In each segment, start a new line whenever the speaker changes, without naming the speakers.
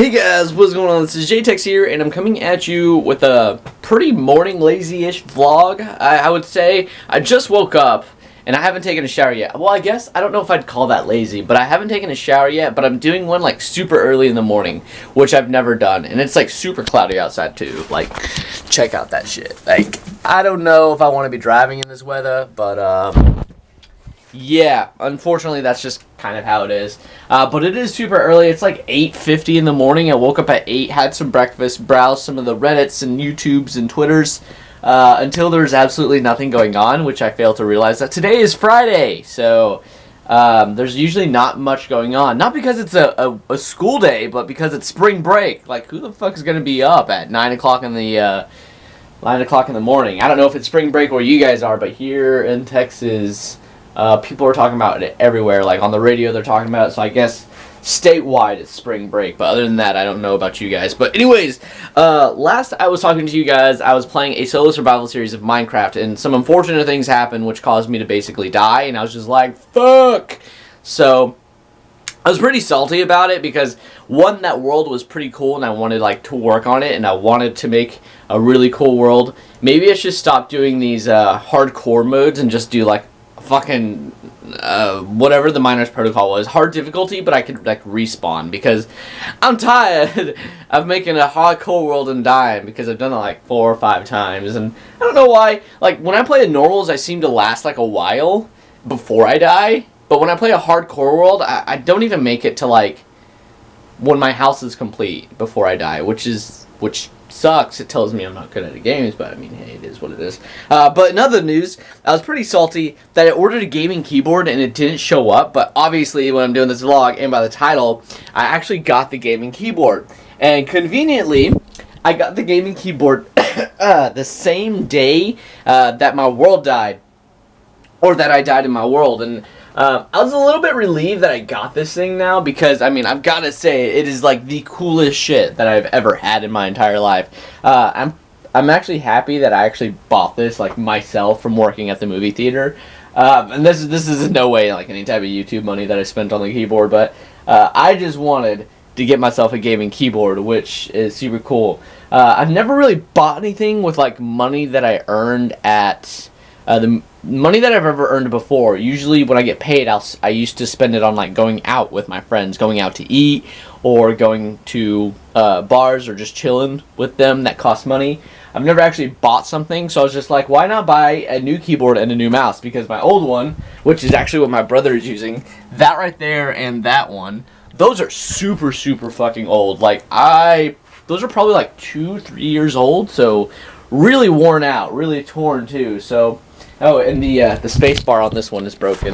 Hey guys, what's going on? This is Jaytax here, and I'm coming at you with a pretty morning lazy-ish vlog, I would say. I just woke up, and I haven't taken a shower yet. Well, I guess, I don't know if I'd call that lazy, but I haven't taken a shower yet, but I'm doing one, like, super early in the morning, which I've never done, and it's, like, super cloudy outside, too. Like, check out that shit. Like, I don't know if I want to be driving in this weather, but, yeah, unfortunately, that's just kind of how it is. But it is super early. It's like 8:50 in the morning. I woke up at 8, had some breakfast, browsed some of the Reddits and YouTubes and Twitters until there's absolutely nothing going on, which I failed to realize that today is Friday. So there's usually not much going on. Not because it's a school day, but because it's spring break. Like, who the fuck is going to be up at 9 o'clock in the 9 o'clock in the morning? I don't know if it's spring break where you guys are, but here in Texas, people are talking about it everywhere. Like on the radio, they're talking about it. So I guess statewide it's spring break. But other than that, I don't know about you guys. But anyways, last I was talking to you guys, I was playing a solo survival series of Minecraft, and some unfortunate things happened, which caused me to basically die. And I was just like, fuck. So I was pretty salty about it because one, that world was pretty cool, and I wanted like to work on it, and I wanted to make a really cool world. Maybe I should stop doing these hardcore modes and just do like fucking whatever the Miners Protocol was, hard difficulty, but I could like respawn, because I'm tired of making a hardcore world and dying, because I've done it like 4 or 5 times, and I don't know why. Like when I play the normals, I seem to last like a while before I die, but when I play a hardcore world, I don't even make it to like when my house is complete before I die, which sucks. It tells me I'm not good at the games, but I mean, hey, it is what it is. But in other news, I was pretty salty that I ordered a gaming keyboard and it didn't show up, but obviously when I'm doing this vlog and by the title, I actually got the gaming keyboard. And conveniently, I got the gaming keyboard the same day that my world died, or that I died in my world. And I was a little bit relieved that I got this thing now, because, I mean, I've got to say, it is, like, the coolest shit that I've ever had in my entire life. I'm actually happy that I actually bought this, like, myself from working at the movie theater. And this is in no way, like, any type of YouTube money that I spent on the keyboard, but I just wanted to get myself a gaming keyboard, which is super cool. I've never really bought anything with, like, money that I earned at the money that I've ever earned before. Usually when I get paid, I used to spend it on like going out with my friends, going out to eat, or going to bars, or just chilling with them that cost money. I've never actually bought something, so I was just like, why not buy a new keyboard and a new mouse? Because my old one, which is actually what my brother is using, that right there and that one, those are super, super fucking old. Like, those are probably like 2-3 years old, so really worn out, really torn too. So oh, and the space bar on this one is broken.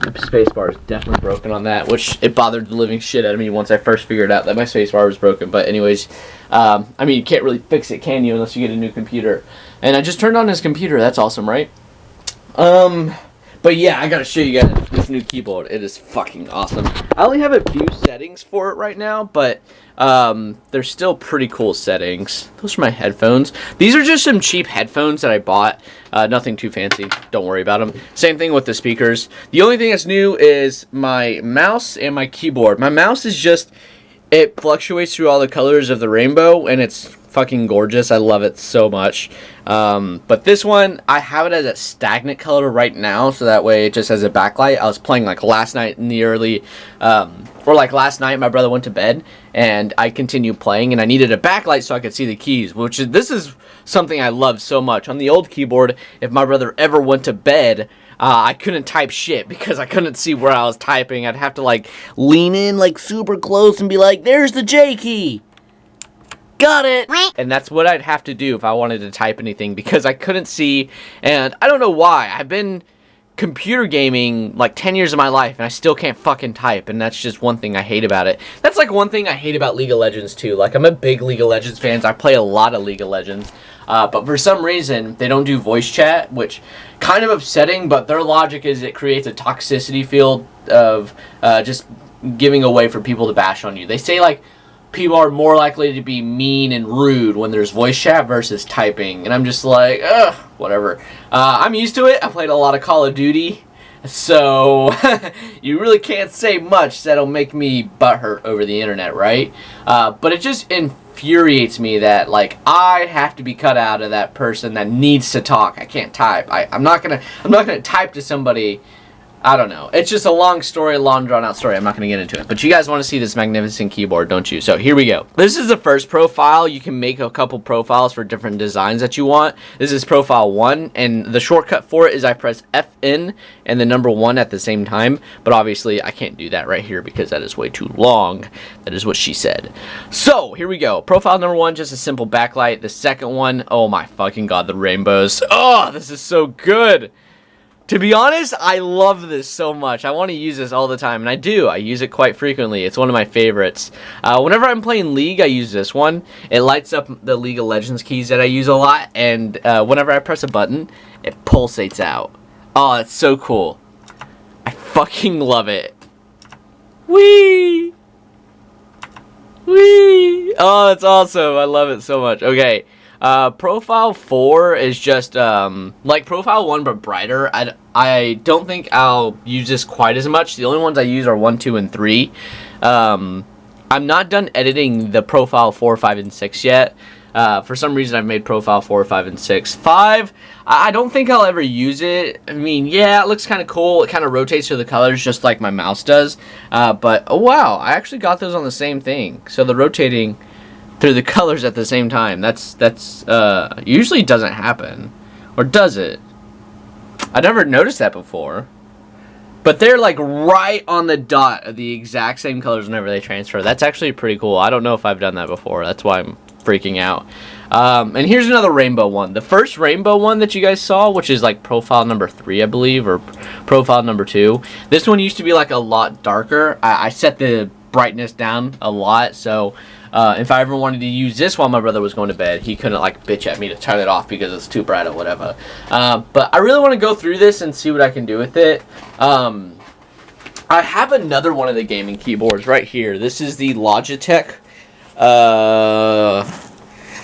The space bar is definitely broken on that, which it bothered the living shit out of me once I first figured out that my space bar was broken. But anyways, I mean, you can't really fix it, can you, unless you get a new computer. And I just turned on his computer. That's awesome, right? But yeah, I gotta show you guys this new keyboard. It is fucking awesome. I only have a few settings for it right now, but they're still pretty cool settings. Those are my headphones. These are just some cheap headphones that I bought. Nothing too fancy. Don't worry about them. Same thing with the speakers. The only thing that's new is my mouse and my keyboard. My mouse is just, it fluctuates through all the colors of the rainbow, and it's fucking gorgeous. I love it so much. But this one, I have it as a stagnant color right now, so that way it just has a backlight. I was playing like last night in the early, or like last night, my brother went to bed, and I continued playing, and I needed a backlight so I could see the keys, this is something I love so much. On the old keyboard, if my brother ever went to bed, I couldn't type shit because I couldn't see where I was typing. I'd have to like lean in like super close and be like, there's the J key. Got it! And that's what I'd have to do if I wanted to type anything, because I couldn't see, and I don't know why. I've been computer gaming like 10 years of my life, and I still can't fucking type, and that's just one thing I hate about it. That's like one thing I hate about League of Legends too. Like, I'm a big League of Legends fan. I play a lot of League of Legends, but for some reason they don't do voice chat, which kind of upsetting, but their logic is it creates a toxicity field of just giving a way for people to bash on you. They say like people are more likely to be mean and rude when there's voice chat versus typing, and I'm just like, ugh, whatever. I'm used to it. I played a lot of Call of Duty So you really can't say much that'll make me butthurt over the internet, right? But it just infuriates me that like I have to be cut out of that person that needs to talk. I can't type. I'm not gonna type to somebody. I don't know. It's just a long story, a long drawn out story. I'm not going to get into it. But you guys want to see this magnificent keyboard, don't you? So here we go. This is the first profile. You can make a couple profiles for different designs that you want. This is profile 1, and the shortcut for it is I press FN and the number 1 at the same time. But obviously I can't do that right here because that is way too long. That is what she said. So here we go. Profile number 1, just a simple backlight. The second one, oh my fucking god, the rainbows. Oh, this is so good. To be honest, I love this so much. I want to use this all the time, and I do. I use it quite frequently. It's one of my favorites. Whenever I'm playing League, I use this one. It lights up the League of Legends keys that I use a lot, and whenever I press a button, it pulsates out. Oh, it's so cool. I fucking love it. Whee! Whee! Oh, it's awesome. I love it so much. Okay. Profile 4 is just like profile 1 but brighter. I don't think I'll use this quite as much. The only ones I use are 1, 2, and 3. I'm not done editing the profile 4, 5, and 6 yet. For some reason I've made profile 4, 5, and 6. 5, I don't think I'll ever use it. I mean, yeah, it looks kind of cool. It kind of rotates through the colors just like my mouse does. But, oh wow, I actually got those on the same thing. So the rotating through the colors at the same time. That's usually doesn't happen. Or does it? I never noticed that before. But they're like right on the dot of the exact same colors whenever they transfer. That's actually pretty cool. I don't know if I've done that before. That's why I'm freaking out. And here's another rainbow one. The first rainbow one that you guys saw, which is like profile number 3, I believe, or profile number 2. This one used to be like a lot darker. I set the brightness down a lot, so if I ever wanted to use this while my brother was going to bed, he couldn't like bitch at me to turn it off because it's too bright or whatever. But I really want to go through this and see what I can do with it. I have another one of the gaming keyboards right here. This is the Logitech.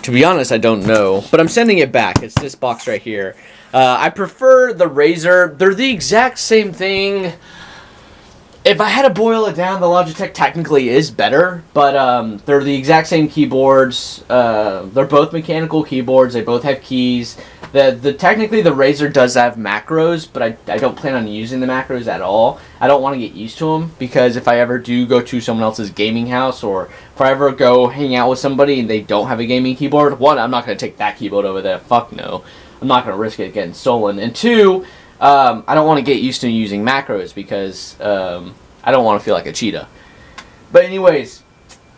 To be honest, I don't know, but I'm sending it back. It's this box right here. I prefer the Razer. They're the exact same thing. If I had to boil it down, the Logitech technically is better, but they're the exact same keyboards. They're both mechanical keyboards. They both have keys. Technically, the Razer does have macros, but I don't plan on using the macros at all. I don't want to get used to them, because if I ever do go to someone else's gaming house, or if I ever go hang out with somebody and they don't have a gaming keyboard, one, I'm not going to take that keyboard over there. Fuck no. I'm not going to risk it getting stolen. And two, I don't want to get used to using macros, because I don't want to feel like a cheetah. But anyways,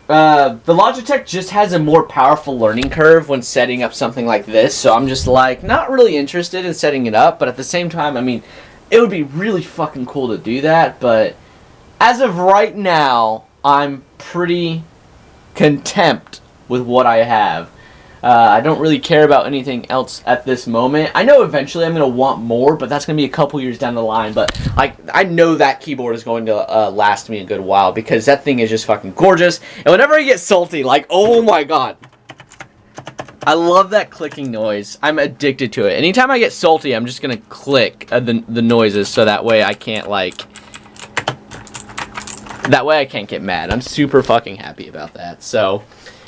the Logitech just has a more powerful learning curve when setting up something like this, so I'm just like not really interested in setting it up, but at the same time, I mean, it would be really fucking cool to do that, but as of right now, I'm pretty content with what I have. I don't really care about anything else at this moment. I know eventually I'm going to want more, but that's going to be a couple years down the line. But I know that keyboard is going to last me a good while, because that thing is just fucking gorgeous. And whenever I get salty, like, oh my god. I love that clicking noise. I'm addicted to it. Anytime I get salty, I'm just going to click the noises, so that way I can't, like... That way I can't get mad. I'm super fucking happy about that. So...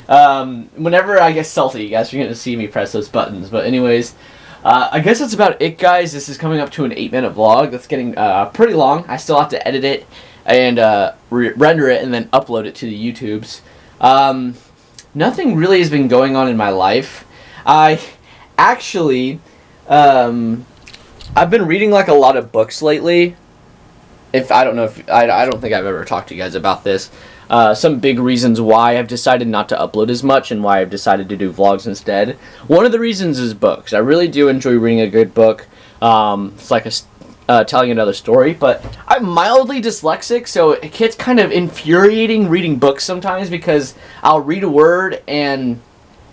whenever I get salty, you guys are going to see me press those buttons. But anyways, I guess that's about it, guys. This is coming up to an 8-minute vlog. That's getting pretty long. I still have to edit it and render it and then upload it to the YouTubes. Nothing really has been going on in my life. I actually, I've been reading like a lot of books lately. I don't think I've ever talked to you guys about this. Some big reasons why I've decided not to upload as much and why I've decided to do vlogs instead. One of the reasons is books. I really do enjoy reading a good book. It's like telling another story, but I'm mildly dyslexic, so it gets kind of infuriating reading books sometimes, because I'll read a word and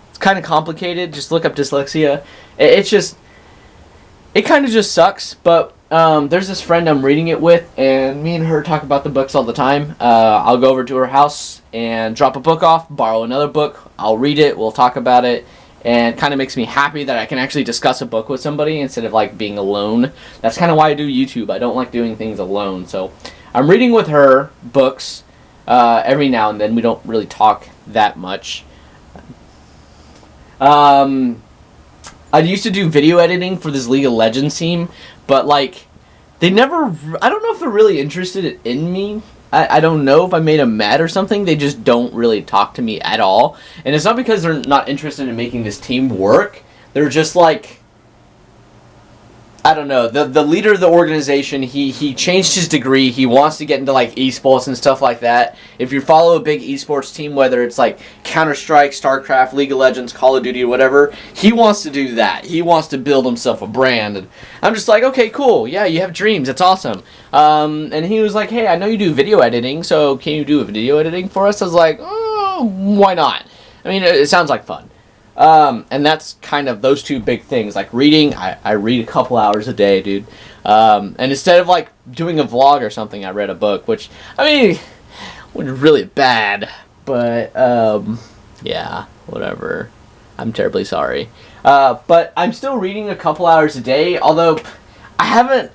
it's kind of complicated. Just look up dyslexia. It kind of just sucks, but there's this friend I'm reading it with, and me and her talk about the books all the time. I'll go over to her house and drop a book off, borrow another book, I'll read it, we'll talk about it, and kind of makes me happy that I can actually discuss a book with somebody instead of like being alone. That's kind of why I do YouTube. I don't like doing things alone. So I'm reading with her books every now and then. We don't really talk that much. I used to do video editing for this League of Legends team, but like they never, I don't know if they're really interested in me. I don't know if I made them mad or something. They just don't really talk to me at all. And it's not because they're not interested in making this team work. They're just like, I don't know. The leader of the organization, he changed his degree. He wants to get into like esports and stuff like that. If you follow a big esports team, whether it's like Counter-Strike, StarCraft, League of Legends, Call of Duty, or whatever, he wants to do that. He wants to build himself a brand. And I'm just like, okay, cool. Yeah, you have dreams. That's awesome. And he was like, hey, I know you do video editing, so can you do a video editing for us? I was like, oh, why not? I mean, it sounds like fun. And that's kind of those two big things. Like reading, I read a couple hours a day, dude. And instead of like doing a vlog or something, I read a book, which, I mean, was really bad. But, yeah, whatever. I'm terribly sorry. But I'm still reading a couple hours a day, although I haven't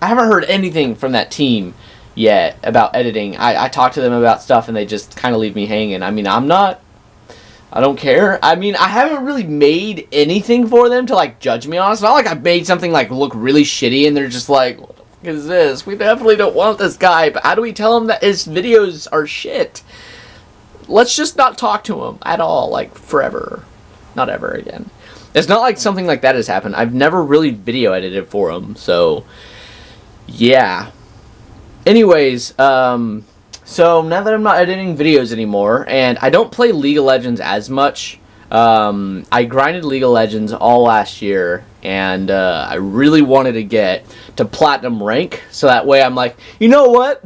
heard anything from that team yet about editing. I talk to them about stuff and they just kind of leave me hanging. I mean, I don't care. I mean, I haven't really made anything for them to, like, judge me on. It's not like I made something, like, look really shitty, and they're just like, what the fuck is this? We definitely don't want this guy, but how do we tell him that his videos are shit? Let's just not talk to him at all, like, forever. Not ever again. It's not like something like that has happened. I've never really video edited for him, so, yeah. Anyways, so now that I'm not editing videos anymore, and I don't play League of Legends as much, I grinded League of Legends all last year, and I really wanted to get to Platinum rank, so that way I'm like, you know what?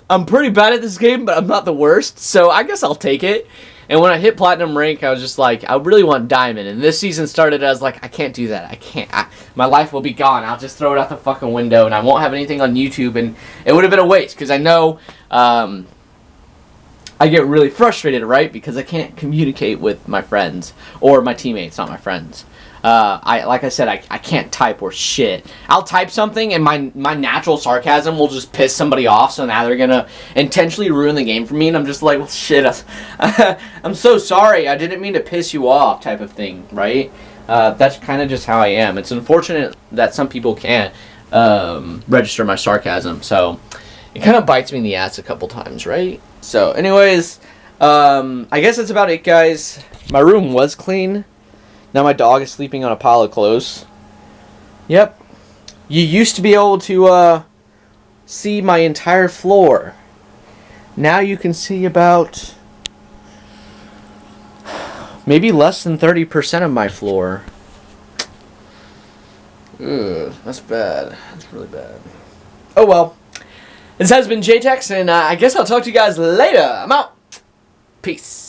I'm pretty bad at this game, but I'm not the worst, so I guess I'll take it. And when I hit Platinum rank, I was just like, I really want Diamond. And this season started, I was like, I can't do that. I can't. My life will be gone. I'll just throw it out the fucking window, and I won't have anything on YouTube, and it would have been a waste, because I know I get really frustrated, right? Because I can't communicate with my friends or my teammates, not my friends. Like I said, I can't type or shit. I'll type something and my natural sarcasm will just piss somebody off, so now they're gonna intentionally ruin the game for me, and I'm just like, well, shit, I'm so sorry, I didn't mean to piss you off, type of thing, right? That's kind of just how I am. It's unfortunate that some people can't register my sarcasm, so it kind of bites me in the ass a couple times, right? So, anyways, I guess that's about it, guys. My room was clean. Now my dog is sleeping on a pile of clothes. Yep. You used to be able to see my entire floor. Now you can see about maybe less than 30% of my floor. Ugh, that's bad. That's really bad. Oh well. This has been Jaytax, and I guess I'll talk to you guys later. I'm out. Peace.